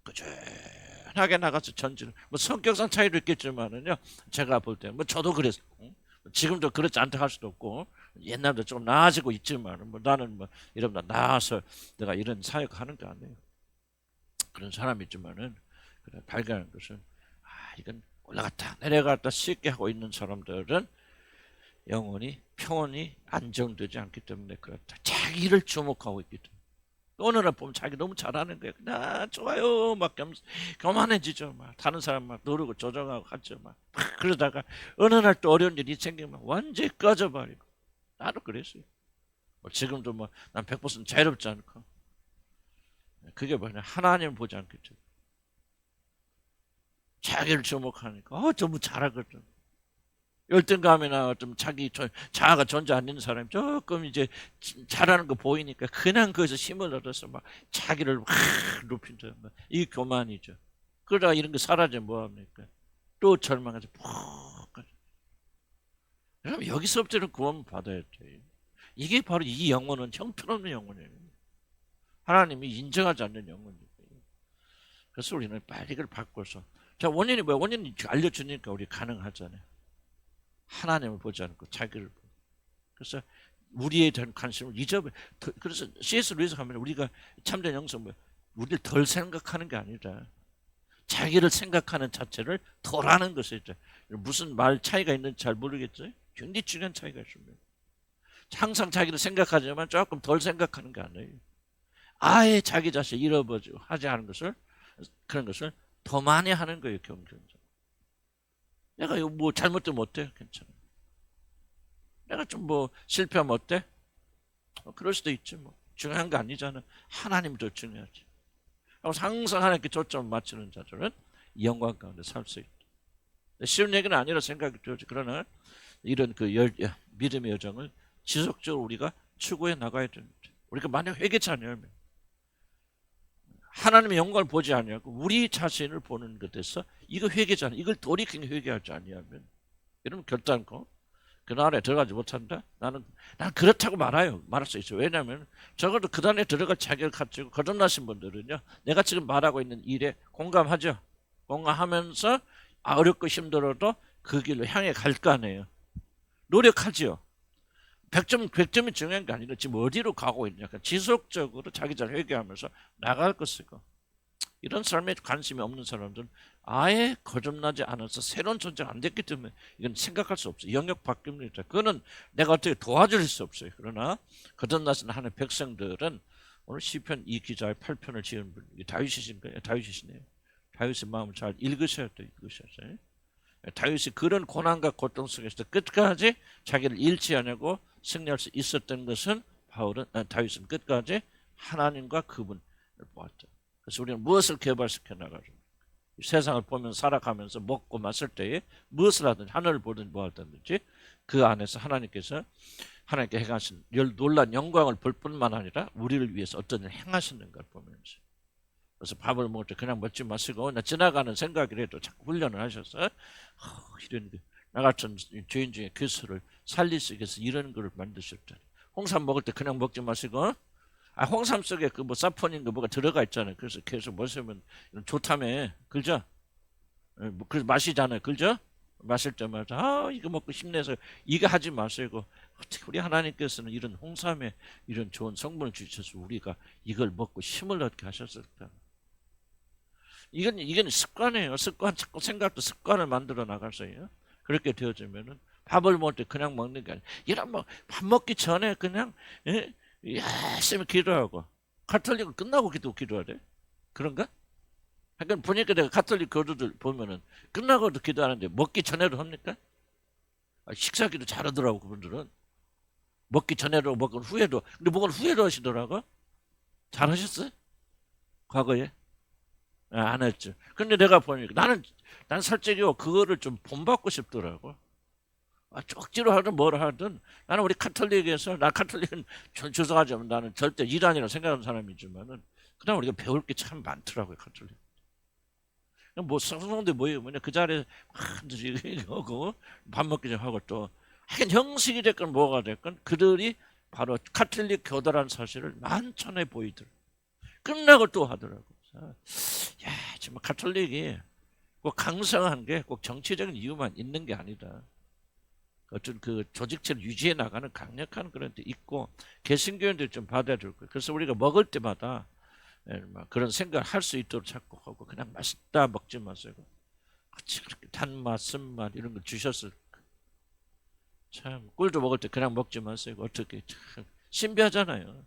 꾸준하게 나가서 전진을. 뭐 성격상 차이도 있겠지만은요. 제가 볼 때 뭐 저도 그랬고 지금도 그렇지 않다 할 수도 없고 옛날도 좀 나아지고 있지만 뭐 나는 뭐 이러면 나아서 내가 이런 사역하는 게 아니에요. 그런 사람이 있지만은 그래 발견한 것은 이건 올라갔다 내려갔다 쉽게 하고 있는 사람들은 영혼이 평온이 안정되지 않기 때문에 그렇다. 자기를 주목하고 있기 때문에. 어느 날 보면 자기 너무 잘하는 거야. 좋아요. 막 교만해지죠. 막 다른 사람 막 누르고 조정하고 하죠. 막 그러다가 어느 날 또 어려운 일이 생기면 완전히 꺼져버리고. 나도 그랬어요. 지금도 뭐 난 100% 자유롭지 않고. 그게 뭐냐? 하나님을 보지 않기 때문에. 자기를 주목하니까 너무 잘하거든. 열등감이나 좀 자기 자아가 존재 안 되는 사람이 조금 이제 잘하는 거 보이니까 그냥 거기서 힘을 얻어서 막 자기를 확 높인다. 이 교만이죠. 그러다가 이런 거 사라지면 뭐합니까? 또 절망해서 푹. 그럼 여기서부터는 구원 받아야 돼. 이게 바로 이 영혼은 형편없는 영혼이에요. 하나님이 인정하지 않는 영혼이에요. 그래서 우리는 빨리 이걸 바꿔서 자 원인이 뭐야? 원인이 알려주니까 우리 가능하잖아요. 하나님을 보지 않고 자기를 보고. 그래서 우리에 대한 관심을 잊어버려. 그래서 C.S. 루이스 하면 우리가 참된 영성 뭐야? 우리를 덜 생각하는 게 아니라 자기를 생각하는 자체를 덜 하는 것이죠. 무슨 말 차이가 있는지 잘 모르겠죠. 굉장히 중요한 차이가 있습니다. 항상 자기를 생각하지만 조금 덜 생각하는 게 아니에요. 아예 자기 자신 잃어버리고 하지 않은 것을 그런 것을 더 많이 하는 거예요. 경전적. 내가 뭐 잘못되면 어때? 괜찮아. 내가 좀 뭐 실패하면 어때? 그럴 수도 있지 뭐. 중요한 거 아니잖아. 하나님이 더 중요하지. 항상 하나님께 초점을 맞추는 자들은 영광 가운데 살 수 있다. 쉬운 얘기는 아니라 생각이 들지. 그러나 이런 그 믿음의 여정을 지속적으로 우리가 추구해 나가야 됩니다. 우리가 만약 회개치 않으면 하나님의 영광을 보지 아니하고 우리 자신을 보는 것에서 이거 회개잖아. 이걸 돌이켜 회개하지 아니하면 여러분 결단코 그 안에 들어가지 못한다. 난 그렇다고 말할 수 있어요. 왜냐하면 적어도 그 안에 들어갈 자격을 가지고 거듭나신 분들은요. 내가 지금 말하고 있는 일에 공감하죠. 공감하면서 어렵고 힘들어도 그 길로 향해 갈 거 아니에요. 노력하지요. 100점이 중요한 게 아니라 지금 어디로 가고 있냐. 지속적으로 자기 자를 회개하면서 나갈 것이고, 이런 삶에 관심이 없는 사람들은 아예 거듭나지 않아서 새로운 존재가 안 됐기 때문에 이건 생각할 수 없어요. 영역 바뀝니다. 그거는 내가 어떻게 도와줄 수 없어요. 그러나 거듭나신 하나님의 백성들은 오늘 시편 이 기자의 8편을 지은 분, 다윗이신 거예요. 다윗이시네요. 다윗의 마음을 잘 읽으셔야 돼요. 읽으셔야. 다윗이 그런 고난과 고통 속에서 끝까지 자기를 잃지 않고 승리할 수 있었던 것은 다윗은 끝까지 하나님과 그분을 보았다. 그래서 우리는 무엇을 개발시켜 나가죠? 세상을 보면 살아가면서 먹고 마실 때에 무엇을 하든지 하늘을 보든지 뭐 하든지 그 안에서 하나님께서 하나님께 행하신 놀란 영광을 볼 뿐만 아니라 우리를 위해서 어떤 일을 행하시는가를 보면서, 그래서 밥을 먹을 때 그냥 먹지 마시고 나 지나가는 생각이라도 자꾸 훈련을 하셔서 이런 나 같은 죄인 중에 그리스도를 살리시기 위해서 이런 거를 만드셨다. 홍삼 먹을 때 그냥 먹지 마시고 홍삼 속에 그 뭐 사포닌 거 뭐가 들어가 있잖아요. 그래서 계속 마시면 좋다며, 그죠? 그래서 마시잖아요, 그죠? 마실 때마다 이거 먹고 힘내서 이거 하지 마시고, 어떻게 우리 하나님께서는 이런 홍삼에 이런 좋은 성분을 주셔서 우리가 이걸 먹고 힘을 얻게 하셨을까? 이건 습관이에요. 습관, 자꾸 생각도 습관을 만들어 나가서요. 그렇게 되어지면은 밥을 먹을 때 그냥 먹는 게 아니라 이런 뭐 밥 먹기 전에 그냥 열심히 기도하고, 가톨릭은 끝나고 기도하래. 그런가? 그러니까 보니까 내가 가톨릭 교도들 보면은 끝나고도 기도하는데 먹기 전에도 합니까? 식사기도 잘하더라고 그분들은. 먹기 전에도 먹은 후에도. 근데 먹은 후에도 하시더라고. 잘하셨어요? 과거에? 안 했죠. 근데 내가 보니까 난 솔직히 그거를 좀 본받고 싶더라고. 쪽지로 하든 뭘 하든 나는 우리 카톨릭에서, 나 카톨릭은 주장하자면 나는 절대 이단이라고 생각하는 사람이지만은 그다음 우리가 배울 게 참 많더라고요. 카톨릭. 뭐 성성들 모이면 그 자리에 하고 밥 먹기 전에 하고 또 하긴 형식이 됐건 뭐가 됐건 그들이 바로 카톨릭 교도라는 사실을 만천에 보이더라고요. 끝나고 또 하더라고요. 야, 정말 카톨릭이 꼭 강성한 게 꼭 정치적인 이유만 있는 게 아니다. 어떤 그 조직체를 유지해 나가는 강력한 그런 데 있고, 개신교인들 좀 받아줄 거예요. 그래서 우리가 먹을 때마다 그런 생각을 할 수 있도록 자꾸 하고, 그냥 맛있다 먹지 마세요. 같이 그렇게 단맛, 쓴맛 이런 걸 주셨을 참, 꿀도 먹을 때 그냥 먹지 마세요. 어떻게 참 신비하잖아요.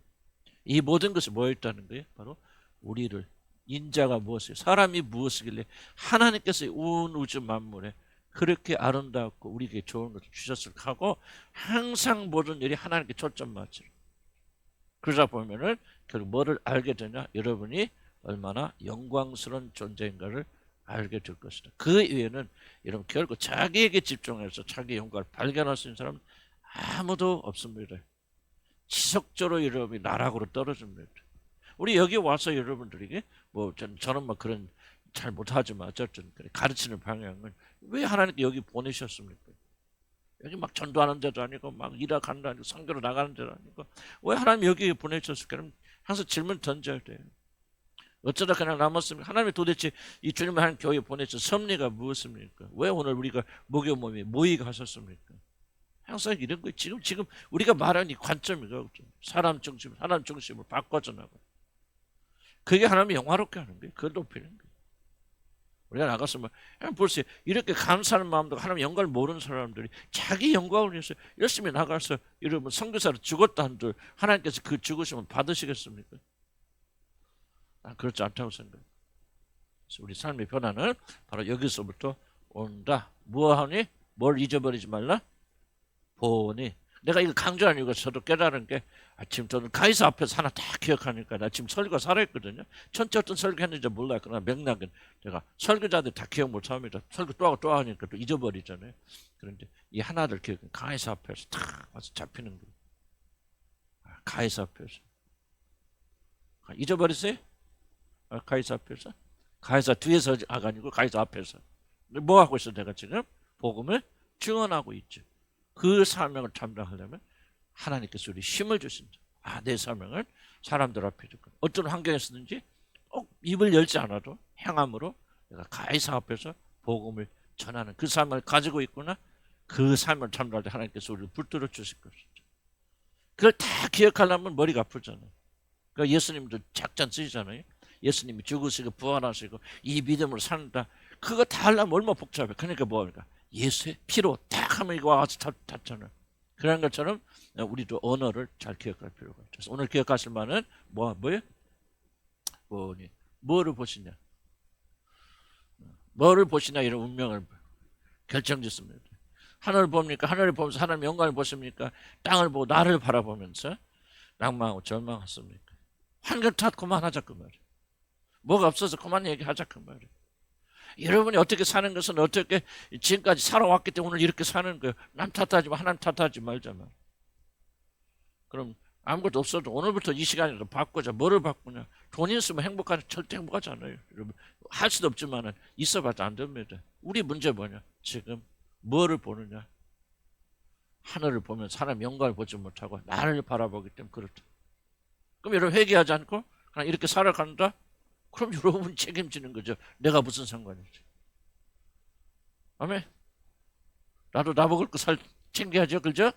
이 모든 것이 뭐였다는 거예요? 바로 우리를, 인자가 무엇이에요? 사람이 무엇이길래 하나님께서 온 우주 만물에 그렇게 아름답고 우리에게 좋은 것을 주셨을 하고, 항상 모든 일이 하나님께 초점 맞춰. 그러다 보면은 결국 뭐를 알게 되냐? 여러분이 얼마나 영광스러운 존재인가를 알게 될 것이다. 그 이외에는 여러분 결국 자기에게 집중해서 자기 영광을 발견할 수 있는 사람은 아무도 없습니다. 지속적으로 여러분이 나락으로 떨어집니다. 우리 여기 와서 여러분들에게 뭐 저는 뭐 그런 잘 못하지만 어쨌든 가르치는 방향은 왜 하나님께 여기 보내셨습니까? 여기 막 전도하는 데도 아니고 막 일하러 가는 데도 아니고 선교로 나가는 데도 아니고 왜 하나님 여기 보내셨을까? 그럼 항상 질문 던져야 돼요. 어쩌다 그냥 남았습니까? 하나님이 도대체 이 주님을 한 교회에 보내신 섭리가 무엇입니까? 왜 오늘 우리가 목요 모임에 모이게 하셨습니까? 항상 이런 거예요. 지금 우리가 말하는 이 관점이 사람 중심으로 바꿔져 나가. 그게 하나님이 영화롭게 하는 거예요. 그걸 높이는 거예요. 우리가 나갔으면 벌써 이렇게 감사하는 마음도 하나님 영광을 모르는 사람들이 자기 영광을 위해서 열심히 나가서 여러분 선교사로 죽었다 한들 하나님께서 그 죽으시면 받으시겠습니까? 난 그렇지 않다고 생각해요. 우리 삶의 변화는 바로 여기서부터 온다. 무엇하니? 뭘 잊어버리지 말라? 보니. 내가 이거 강조하는 이유가 저도 깨달은 게 지금 저는 가이사 앞에서 하나 다 기억하니까 나 지금 설교 살아있거든요. 전체 어떤 설교 했는지 몰라요. 그러나 맥락은 제가 설교자들 다 기억 못합니다. 설교 또 하고 또 하니까 또 잊어버리잖아요. 그런데 이 하나를 기억해. 가이사 앞에서 다 와서 잡히는 거예요. 가이사 앞에서. 잊어버렸어요? 가이사 앞에서? 가이사 뒤에서 아니고 가이사 앞에서. 뭐 하고 있어 내가 지금? 복음을 증언하고 있죠. 그 사명을 감당하려면 하나님께서 우리 힘을 주신다. 내 사명을 사람들 앞에 두고 어떤 환경에서든지 꼭 입을 열지 않아도 행함으로 내가 가이사 앞에서 복음을 전하는 그 삶을 가지고 있구나. 그 삶을 참고할 때 하나님께서 우리를 붙들어 주실 것이죠. 그걸 다 기억하려면 머리가 아프잖아요. 그러니까 예수님도 작전 쓰시잖아요. 예수님이 죽으시고 부활하시고 이 믿음으로 산다. 그거 다 하려면 얼마나 복잡해. 그러니까 뭐할까? 예수의 피로 딱 하면 이거 와서 닿잖아요. 그런 것처럼 우리도 언어를 잘 기억할 필요가 있죠. 그래서 오늘 기억하실 만은 뭐예요? 뭐를 보시냐? 뭐를 보시냐 이런 운명을 결정짓습니다. 하늘을 봅니까? 하늘을 보면서 하나님의 영광을 보십니까? 땅을 보고 나를 바라보면서 낭망하고 절망하십니까? 환경 탓 그만하자 그 말이에요. 뭐가 없어서 그만 얘기하자 그 말이에요. 여러분이 어떻게 사는 것은 어떻게 지금까지 살아왔기 때문에 오늘 이렇게 사는 거예요. 남 탓하지 마, 하나님 탓하지 말자만. 그럼 아무것도 없어도 오늘부터 이 시간이라도 바꾸자. 뭐를 바꾸냐? 돈 있으면 행복하지, 절대 행복하지 않아요. 여러분 할 수도 없지만 있어봐도 안 됩니다. 우리 문제 뭐냐? 지금 뭐를 보느냐? 하늘을 보면 사람 영광을 보지 못하고 나를 바라보기 때문에 그렇다. 그럼 여러분 회개하지 않고 그냥 이렇게 살아간다? 그럼 여러분 책임지는 거죠. 내가 무슨 상관이지? 아멘. 나도 나 먹을 거 챙겨야죠, 그죠?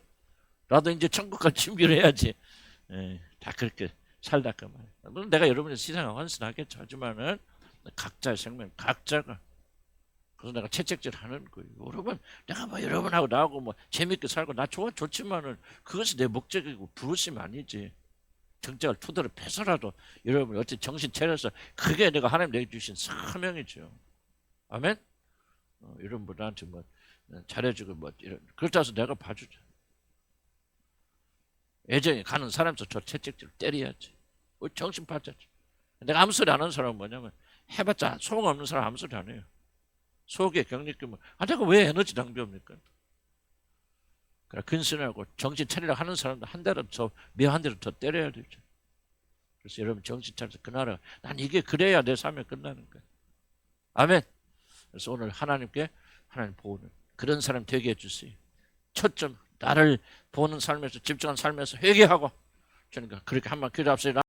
나도 이제 천국 갈 준비를 해야지. 다 그렇게 살다 그 말이에요. 물론 내가 여러분의 시상에 환선하겠죠. 하지만은 각자의 생명, 각자가. 그래서 내가 채찍질하는 거예요. 여러분, 내가 뭐 여러분하고 나하고 뭐 재밌게 살고 나 좋지만은 그것이 내 목적이고 부르심 아니지. 정책을 투덜을 패서라도 여러분 어찌 정신 차려서 그게 내가 하나님 내게 주신 사명이죠. 아멘. 여러분 나한테 뭐 잘해주고 뭐 이런 그렇다 해서 내가 봐주죠. 예전에 가는 사람도 저 채찍질 때려야지. 정신 바짝지. 내가 아무 소리 안 하는 사람은 뭐냐면 해봤자 소용 없는 사람 아무 소리 안 해요. 속에 경력이면 내가 왜 에너지 낭비합니까? 그래 근신하고 정신 차리라 하는 사람도 한 대라도 더 한 대로 더 때려야 되죠. 그래서 여러분 정신 차려서 그 나라 난 이게 그래야 내 삶이 끝나는 거야. 아멘. 그래서 오늘 하나님께 하나님 보는 그런 사람 되게 해주세요. 초점 나를 보는 삶에서 집중한 삶에서 회개하고 그러니까 그렇게 한번 기도합시다.